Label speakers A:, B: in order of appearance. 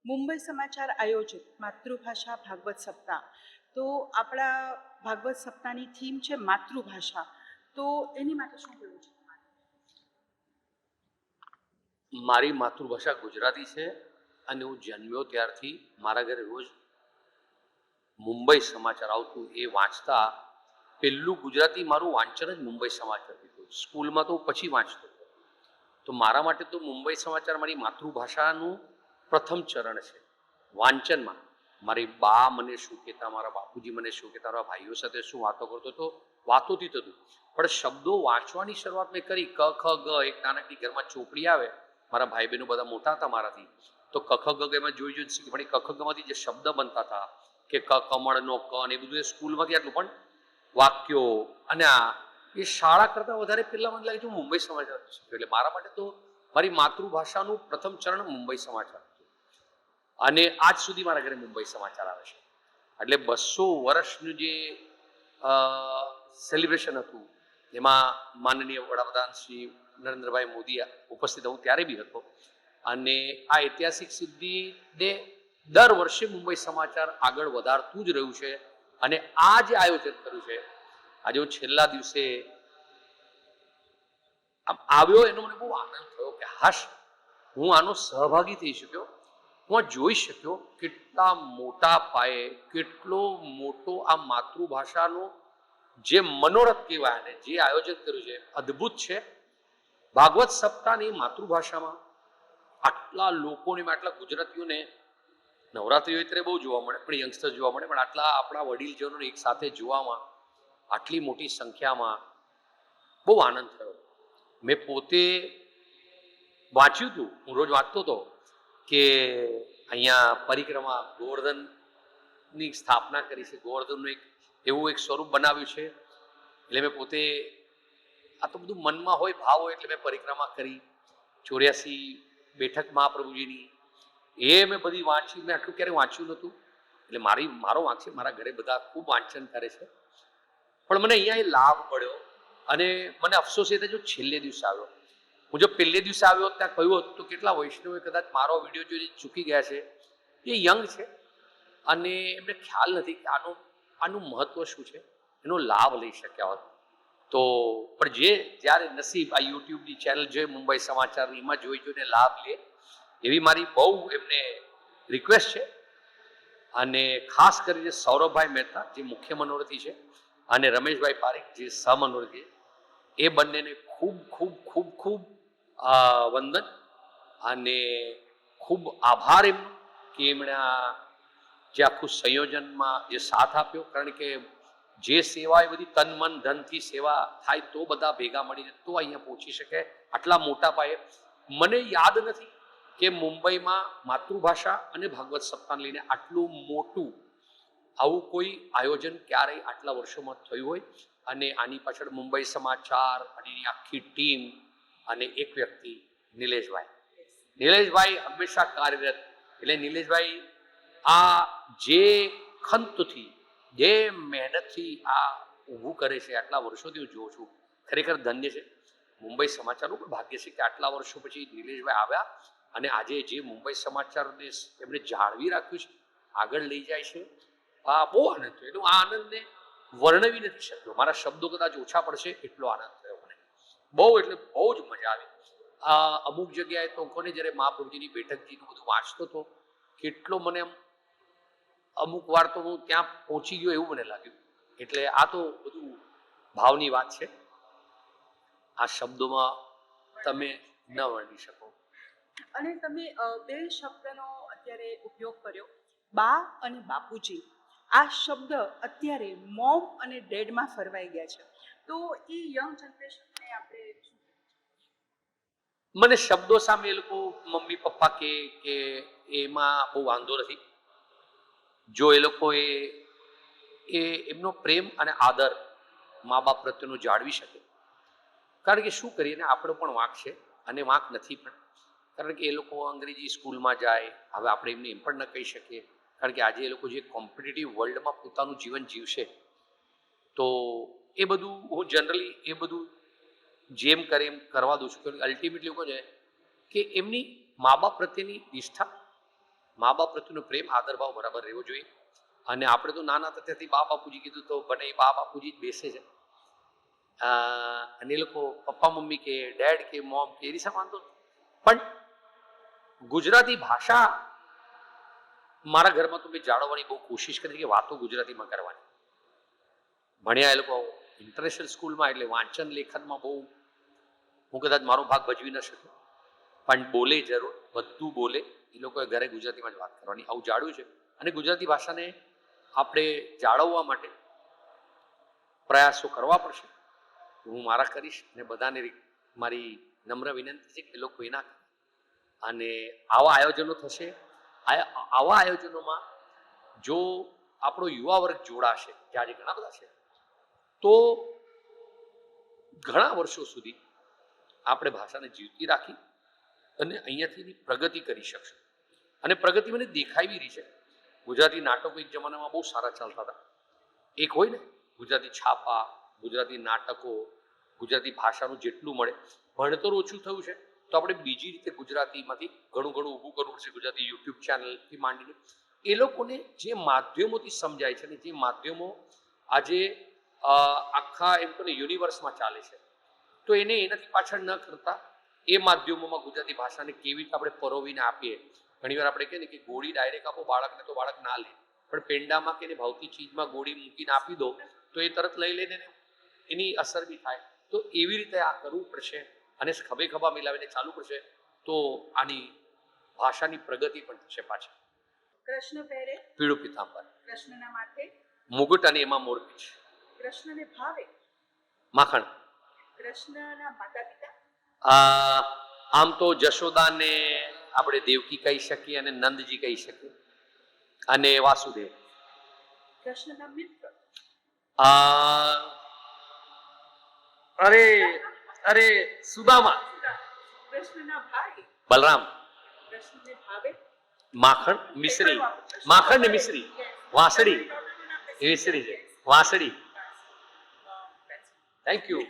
A: મુંબઈ સમાચાર આયોજિત માતૃભાષા ભાગવત સપ્તાહ. તો આપણા ભાગવત સપ્તાહની થીમ છે માતૃભાષા. તો એની માટે શું કહેવું છે?
B: મારી માતૃભાષા ગુજરાતી છે અને હું જન્મ્યો ત્યારથી મારા ઘરે રોજ મુંબઈ સમાચાર આવતું. એ વાંચતા પહેલું ગુજરાતી મારું વાંચન જ મુંબઈ સમાચાર હતું. સ્કૂલમાં તો પછી વાંચતો. તો મારા માટે તો મુંબઈ સમાચાર મારી માતૃભાષાનું પ્રથમ ચરણ છે વાંચનમાં. મારી બા મને શું કહેતા, મારા બાપુજી મને શું કહેતા, મારા ભાઈઓ સાથે શું વાતો કરતો તો વાતોથી થતું. પણ શબ્દો વાંચવાની શરૂઆત મેં કરી. ક ખ ગ, એક નાનકડી ઘરમાં ચોપડી આવે, મારા ભાઈ બહેનો બધા મોટા હતા મારાથી, તો ક ખ ગ એમાં જોઈ જોઈ શીખી. પણ એ ક ખ ગમાંથી જે શબ્દ બનતા હતા કે ક કમળનો ક ને એ બધું એ સ્કૂલમાંથી આટલું. પણ વાક્યો અને એ શાળા કરતાં વધારે પહેલાં મને લાગે છે મુંબઈ સમાચાર શીખ્યો. એટલે મારા માટે તો મારી માતૃભાષાનું પ્રથમ ચરણ મુંબઈ સમાચાર હતું. અને આજ સુધી મારા ઘરે મુંબઈ સમાચાર આવે છે. એટલે 200 વર્ષનું જે સેલિબ્રેશન હતું એમાં માનનીય વડાપ્રધાન શ્રી નરેન્દ્રભાઈ મોદી ઉપસ્થિત, હું ત્યારે બી હતો. અને આ ઐતિહાસિક સિદ્ધિને દર વર્ષે મુંબઈ સમાચાર આગળ વધારતું જ રહ્યું છે. અને આ જે આયોજન કર્યું છે, આજે હું છેલ્લા દિવસે આવ્યો, એનો મને બહુ આનંદ થયો કે હાશ, હું આનો સહભાગી થઈ શક્યો. હું જોઈ શક્યો કેટલા મોટા પાયે, કેટલો મોટો આ માતૃભાષાનો જે મનોરથ કહેવાય ને જે આયોજન કર્યું છે અદ્ભુત છે. ભાગવત સપ્તાહની માતૃભાષામાં આટલા લોકોને, આટલા ગુજરાતીઓને નવરાત્રિ હોય ત્યારે બહુ જોવા મળે, પણ યંગસ્ટર જોવા મળે, પણ આટલા આપણા વડીલજનોને એક સાથે જોવામાં આટલી મોટી સંખ્યામાં બહુ આનંદ થયો. મેં પોતે વાંચ્યું હતું, હું રોજ વાંચતો હતો કે અહીંયા પરિક્રમા ગોવર્ધનની સ્થાપના કરી છે, ગોવર્ધનનું એવું એક સ્વરૂપ બનાવ્યું છે. એટલે મેં પોતે આ તો બધું મનમાં હોય, ભાવ હોય, એટલે મેં પરિક્રમા કરી. 84 બેઠક મહાપ્રભુજીની એ મેં બધી વાંચી. મેં આટલું ક્યારેય વાંચ્યું નહોતું. એટલે મારો વાંક છે, મારા ઘરે બધા ખૂબ વાંચન કરે છે. પણ મને અહીંયા એ લાભ મળ્યો. અને મને અફસોસ એ થાય જો છેલ્લે દિવસે આવ્યો. હું જો પહેલે દિવસે આવ્યો ત્યાં કહ્યું હતું તો કેટલા વૈષ્ણવે કદાચ મારો વિડીયો જોઈને ચૂકી ગયા છે. એ યંગ છે અને એમને ખ્યાલ નથી કે આનું મહત્વ શું છે, એનો લાભ લઈ શક્યા હોત તો. પણ જે જ્યારે નસીબ આ યુટ્યુબની ચેનલ જોઈ મુંબઈ સમાચારની, એમાં જોઈને લાભ લે એવી મારી બહુ એમને રિક્વેસ્ટ છે. અને ખાસ કરીને સૌરભભાઈ મહેતા જે મુખ્ય મનોરથી છે અને રમેશભાઈ પારીખ જે સહમનોરથી, એ બંનેને ખૂબ ખૂબ ખૂબ ખૂબ વંદન અને ખૂબ આભાર એમનો કે એમણે જે આખું સંયોજનમાં જે સાથ આપ્યો. કારણ કે જે સેવા એ બધી તન મન ધનથી સેવા થાય તો બધા ભેગા મળીને તો અહીંયા પહોંચી શકે આટલા મોટા પાયે. મને યાદ નથી કે મુંબઈમાં માતૃભાષા અને ભાગવત સપ્તાહ લઈને આટલું મોટું આવું કોઈ આયોજન ક્યારેય આટલા વર્ષોમાં થયું હોય. અને આની પાછળ મુંબઈ સમાચાર અને એની આખી ટીમ અને એક વ્યક્તિ નિલેશભાઈ હંમેશા કાર્યરત. એટલે નિલેશભાઈ આ જે ખંતથી, જે મહેનતથી આ ઊભું કરે છે, આટલા વર્ષોથી હું જોઉં છું, ખરેખર ધન્ય છે. મુંબઈ સમાચારનું પણ ભાગ્ય છે કે આટલા વર્ષો પછી નિલેશભાઈ આવ્યા અને આજે જે મુંબઈ સમાચારને એમણે જાળવી રાખ્યું છે, આગળ લઈ જાય છે. આ બહુ આનંદ થયો. એનો આ આનંદને વર્ણવી નથી શક્યો. મારા શબ્દો કદાચ ઓછા પડશે એટલો આનંદ થયો મને. બહુ એટલે બહુ જ મજા આવી. અમુક જગ્યાએ તો કોને જ્યારે મહાપ્રભુજીની બેઠકજીનું બધું વાંચતો હતો, કેટલો મને અમુક વાર તો હું ત્યાં પહોંચી ગયો એવું મને લાગ્યું. એટલે આ તો બધું ભાવની વાત છે, આ શબ્દોમાં તમે ન વર્ણી શકો.
A: અને તમે બે શબ્દનો અત્યારે ઉપયોગ કર્યો, બા અને બાપુજી. આ શબ્દ અત્યારે મોમ અને ડેડમાં ફરવાઈ ગયા છે. તો એ યંગ જનરેશનને આપણે
B: મને શબ્દો સામે એ લોકો મમ્મી પપ્પા કે એમાં બહુ વાંધો નથી. જો એ લોકો એમનો પ્રેમ અને આદર મા બાપ પ્રત્યેનો જાળવી શકે. કારણ કે શું કરીએ ને, આપણો પણ વાંક છે અને વાંક નથી પણ. કારણ કે એ લોકો અંગ્રેજી સ્કૂલમાં જાય, હવે આપણે એમને એમ પણ ન કહી શકીએ. કારણ કે આજે એ લોકો જે કોમ્પિટિટિવ વર્લ્ડમાં પોતાનું જીવન જીવશે, તો એ બધું હું જનરલી એ બધું જેમ કરે એમ કરવા દઉં છું. અલ્ટિમેટલી કહું છે કે એમની મા બાપ પ્રત્યેની નિષ્ઠા, મા બાપ પ્રત્યેનો પ્રેમ આદર ભાવ બરાબર રહેવો જોઈએ. અને આપણે તો નાના હતા ત્યાંથી બા બાપુજી કીધું તો બને એ બા બાપુજી જ બેસે છે. અને એ લોકો પપ્પા મમ્મી કે ડેડ કે મોમ કે એની સાથે વાંધો નથી. પણ ગુજરાતી ભાષા મારા ઘરમાં તો મેં જાળવવાની બહુ કોશિશ કરી કે વાતો ગુજરાતીમાં કરવાની. ભણ્યા એ લોકો ઇન્ટરનેશનલ સ્કૂલમાં, એટલે વાંચન લેખનમાં બહુ હું કદાચ મારો ભાગ ભજવી ન શક્યો, પણ બોલે જરૂર, બધું બોલે. એ લોકોએ ઘરે ગુજરાતીમાં જ વાત કરવાની, આવું જાળ્યું છે. અને ગુજરાતી ભાષાને આપણે જાળવવા માટે પ્રયાસો કરવા પડશે. હું મારા કરીશ અને બધાને મારી નમ્ર વિનંતી છે કે એ લોકો એના. અને આવા આયોજનો થશે. આવા આયોજનોમાં જો આપણો યુવા વર્ગ જોડાશે, જે આજે ઘણા બધા છે, તો ઘણા વર્ષો સુધી આપણે ભાષાને જીવતી રાખી અને અહીંયાથી પ્રગતિ કરી શકશું. અને પ્રગતિ મને દેખાઈ રહી છે. ગુજરાતી નાટકો એક જમાનામાં બહુ સારા ચાલતા હતા. એક હોય ને ગુજરાતી છાપા, ગુજરાતી નાટકો, ગુજરાતી ભાષાનું જેટલું મળે. ભણતર ઓછું થયું છે તો આપણે બીજી રીતે ગુજરાતીમાંથી ઘણું ઘણું ઊભું કરવું પડશે. ગુજરાતી યુટ્યુબ ચેનલથી માંડીને એ લોકોને જે માધ્યમોથી સમજાય છે ને જે માધ્યમો આજે આખા એમ તો યુનિવર્સમાં ચાલે છે, તો એને એનાથી પાછળ ન કરતા એ માધ્યમોમાં ગુજરાતી ભાષાને કેવી રીતે આપણે પરોવીને આપીએ. ઘણીવાર આપણે કહીએ ને કે ગોળી ડાયરેક્ટ આપો બાળકને તો બાળક ના લે, પણ પેંડામાં કે ભાવતી ચીજમાં ગોળી મૂકીને આપી દો તો એ તરત લઈ લઈને એની અસર બી થાય. તો એવી રીતે આ કરવું પડશે અને ખભે ખભા મિલાવીને ચાલુ પડશે, તો આની ભાષાની પ્રગતિ પણ થશે. પાછી
A: કૃષ્ણ પહેરે
B: પીળું પીતાંબર,
A: કૃષ્ણના માથે
B: મુગટ અને એમાં મોરપીંછ,
A: કૃષ્ણને ભાવે
B: માખણ.
A: કૃષ્ણના માતા પિતા
B: આમ તો જશોદાને આપણે દેવકી કહી શકીએ અને નંદજી કહી શકીએ, અને વાસુદેવ.
A: કૃષ્ણના મિત્ર
B: અરે સુદામા.
A: કૃષ્ણના ભાઈ
B: બલરામ.
A: કૃષ્ણને ભાવે
B: માખણ મિશ્રી, માખણ ને મિશ્રી, વાસળી મિશ્રી છે, વાસળી. Thank you.